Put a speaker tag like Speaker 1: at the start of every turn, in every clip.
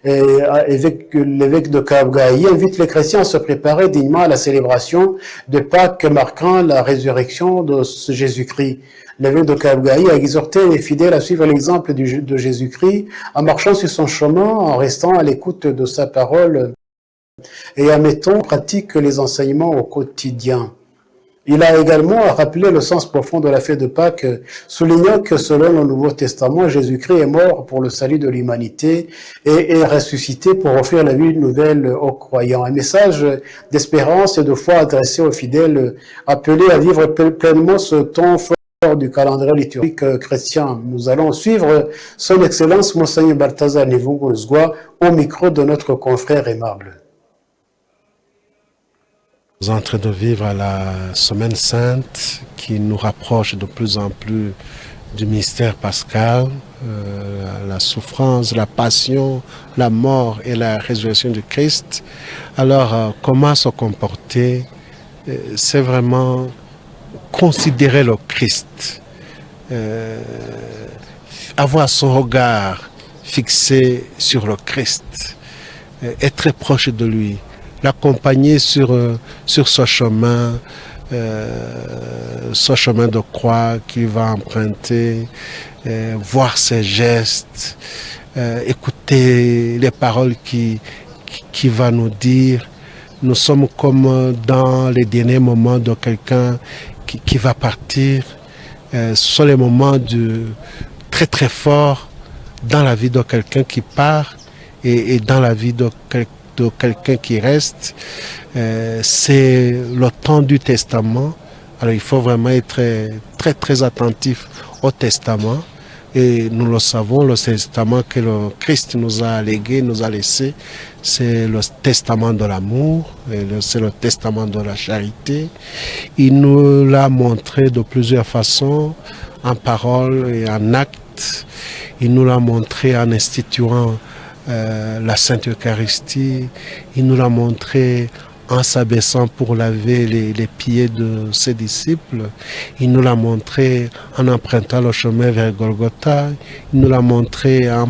Speaker 1: l'évêque de Kabgayi invite les chrétiens à se préparer dignement à la célébration de Pâques marquant la résurrection de Jésus-Christ. L'évêque de Kabgayi a exhorté les fidèles à suivre l'exemple de Jésus-Christ en marchant sur son chemin, en restant à l'écoute de sa parole et en mettant en pratique les enseignements au quotidien. Il a également rappelé le sens profond de la fête de Pâques, soulignant que selon le Nouveau Testament, Jésus-Christ est mort pour le salut de l'humanité et est ressuscité pour offrir la vie nouvelle aux croyants. Un message d'espérance et de foi adressé aux fidèles appelés à vivre pleinement ce temps fort du calendrier liturgique chrétien. Nous allons suivre son Excellence Monseigneur Balthazar Nivunguzwa au micro de notre confrère aimable.
Speaker 2: Nous sommes en train de vivre la Semaine Sainte qui nous rapproche de plus en plus du mystère pascal, la souffrance, la passion, la mort et la résurrection du Christ. Alors, comment se comporter? C'est vraiment considérer le Christ, avoir son regard fixé sur le Christ, être très proche de lui, l'accompagner sur ce chemin de croix qu'il va emprunter, voir ses gestes, écouter les paroles qu'il va nous dire. Nous sommes comme dans les derniers moments de quelqu'un qui va partir. Ce sont les moments très très forts dans la vie de quelqu'un qui part et dans la vie de quelqu'un qui reste. C'est le temps du testament. Alors il faut vraiment être très très attentif au testament. Et nous le savons, le testament que le Christ nous a légué, nous a laissé, c'est le testament de l'amour, c'est le testament de la charité. Il nous l'a montré de plusieurs façons, en parole et en acte. Il nous l'a montré en instituant la Sainte Eucharistie. Il nous l'a montré en s'abaissant pour laver les pieds de ses disciples. Il nous l'a montré en empruntant le chemin vers Golgotha. Il nous l'a montré en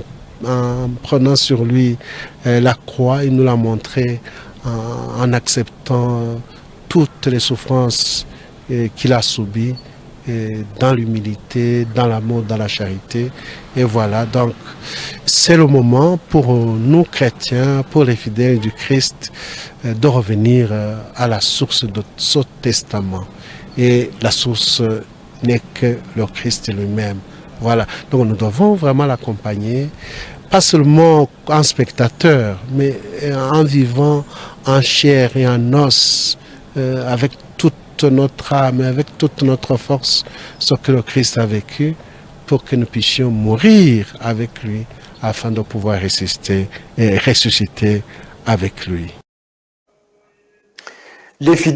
Speaker 2: prenant sur lui la croix. Il nous l'a montré en acceptant toutes les souffrances qu'il a subies, dans l'humilité, dans l'amour, dans la charité. Et voilà, donc c'est le moment pour nous chrétiens, pour les fidèles du Christ, de revenir à la source de ce testament. Et la source n'est que le Christ lui-même. Voilà, donc nous devons vraiment l'accompagner, pas seulement en spectateur, mais en vivant en chair et en os, avec toute notre âme, avec toute notre force, ce que le Christ a vécu, pour que nous puissions mourir avec lui, afin de pouvoir ressusciter avec lui.
Speaker 1: Les